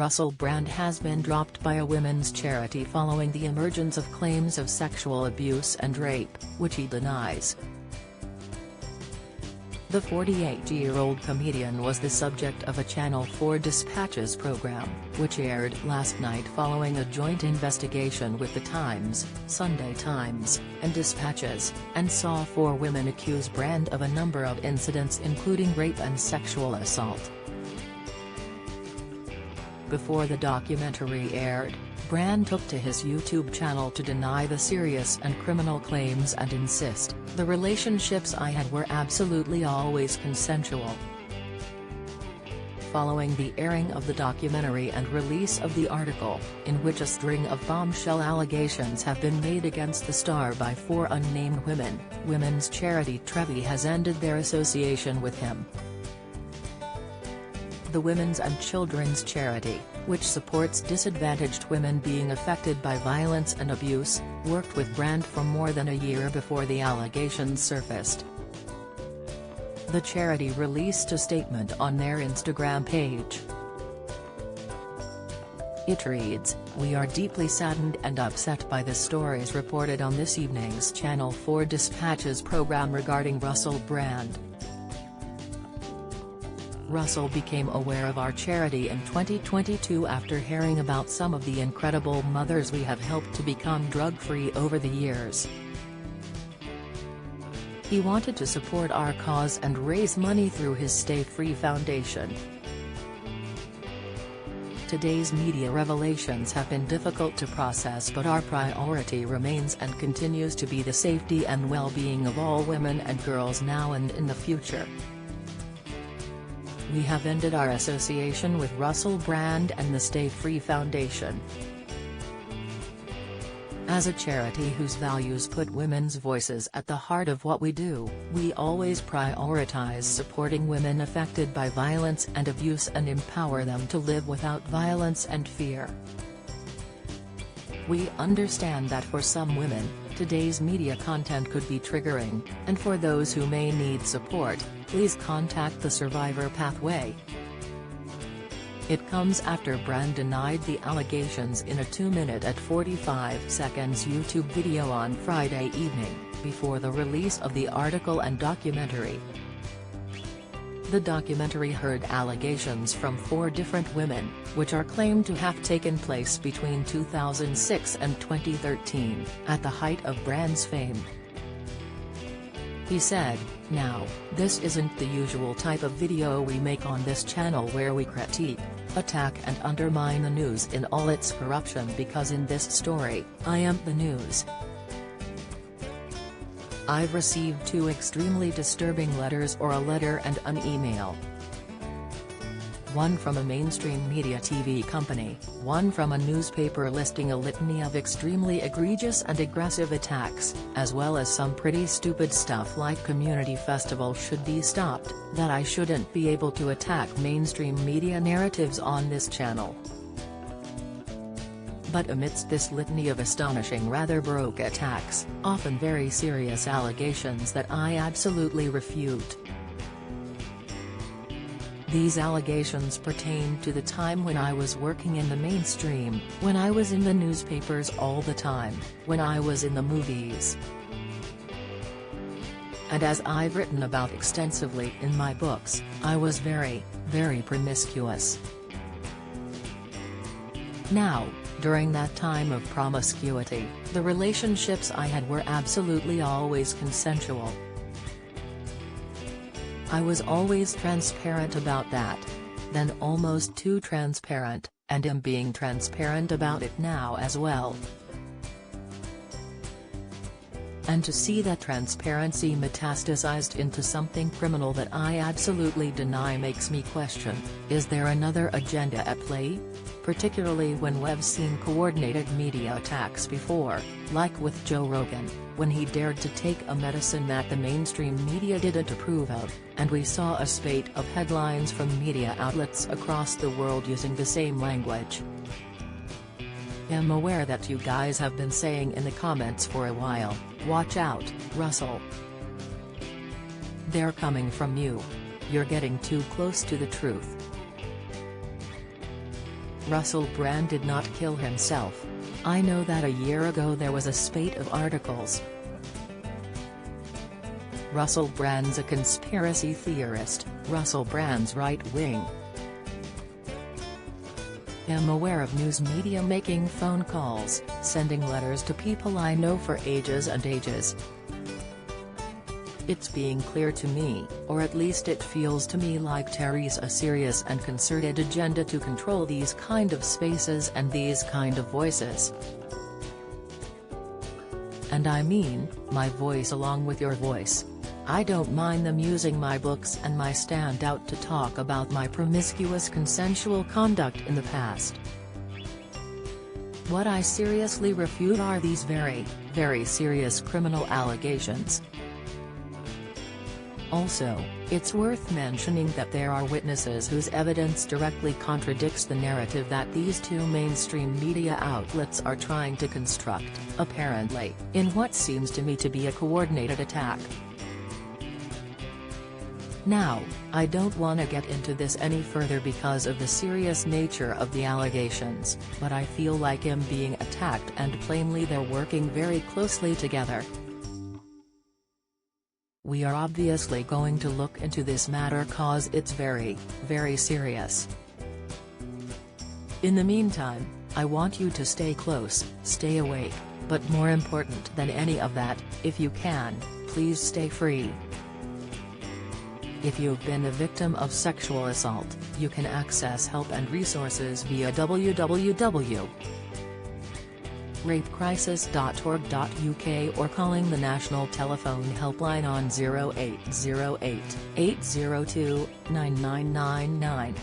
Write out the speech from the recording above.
Russell Brand has been dropped by a women's charity following the emergence of claims of sexual abuse and rape, which he denies. The 48-year-old comedian was the subject of a Channel 4 Dispatches program, which aired last night following a joint investigation with The Times, Sunday Times, and Dispatches, and saw 4 women accuse Brand of a number of incidents including rape and sexual assault. Before the documentary aired, Brand took to his YouTube channel to deny the serious and criminal claims and insist, "The relationships I had were absolutely always consensual." Following the airing of the documentary and release of the article, in which a string of bombshell allegations have been made against the star by 4 unnamed women, women's charity Trevi has ended their association with him. The Women's and Children's Charity, which supports disadvantaged women being affected by violence and abuse, worked with Brand for more than a year before the allegations surfaced. The charity released a statement on their Instagram page. It reads, "We are deeply saddened and upset by the stories reported on this evening's Channel 4 Dispatches program regarding Russell Brand. Russell became aware of our charity in 2022 after hearing about some of the incredible mothers we have helped to become drug-free over the years. He wanted to support our cause and raise money through his Stay Free Foundation. Today's media revelations have been difficult to process, but our priority remains and continues to be the safety and well-being of all women and girls now and in the future. We have ended our association with Russell Brand and the Stay Free Foundation. As a charity whose values put women's voices at the heart of what we do, we always prioritize supporting women affected by violence and abuse and empower them to live without violence and fear. We understand that for some women, today's media content could be triggering, and for those who may need support, please contact the Survivor Pathway." It comes after Brand denied the allegations in a 2-minute and 45 seconds YouTube video on Friday evening, before the release of the article and documentary. The documentary heard allegations from 4 different women, which are claimed to have taken place between 2006 and 2013, at the height of Brand's fame. He said, "Now, this isn't the usual type of video we make on this channel where we critique, attack and undermine the news in all its corruption, because in this story, I am the news. I've received 2 extremely disturbing letters, or a letter and an email. One from a mainstream media TV company, one from a newspaper listing a litany of extremely egregious and aggressive attacks, as well as some pretty stupid stuff like community festival should be stopped, that I shouldn't be able to attack mainstream media narratives on this channel. But amidst this litany of astonishing, rather baroque attacks, often very serious allegations that I absolutely refute. These allegations pertain to the time when I was working in the mainstream, when I was in the newspapers all the time, when I was in the movies. And as I've written about extensively in my books, I was very, very promiscuous. Now, during that time of promiscuity, the relationships I had were absolutely always consensual. I was always transparent about that. Then almost too transparent, and am being transparent about it now as well. And to see that transparency metastasized into something criminal that I absolutely deny makes me question, is there another agenda at play? Particularly when we've seen coordinated media attacks before, like with Joe Rogan, when he dared to take a medicine that the mainstream media didn't approve of, and we saw a spate of headlines from media outlets across the world using the same language. I'm aware that you guys have been saying in the comments for a while, "Watch out, Russell. They're coming from you. You're getting too close to the truth." Russell Brand did not kill himself. I know that a year ago there was a spate of articles. Russell Brand's a conspiracy theorist, Russell Brand's right-wing. Am aware of news media making phone calls, sending letters to people I know for ages and ages. It's being clear to me, or at least it feels to me like Terry's a serious and concerted agenda to control these kind of spaces and these kind of voices. And I mean, my voice along with your voice. I don't mind them using my books and my stand out to talk about my promiscuous consensual conduct in the past. What I seriously refute are these very, very serious criminal allegations. Also, it's worth mentioning that there are witnesses whose evidence directly contradicts the narrative that these two mainstream media outlets are trying to construct, apparently, in what seems to me to be a coordinated attack. Now, I don't want to get into this any further because of the serious nature of the allegations, but I feel like I'm being attacked and plainly they're working very closely together. We are obviously going to look into this matter cause it's very, very serious. In the meantime, I want you to stay close, stay awake, but more important than any of that, if you can, please stay free. If you've been a victim of sexual assault, you can access help and resources via www.rapecrisis.org.uk or calling the National Telephone Helpline on 0808 802 9999.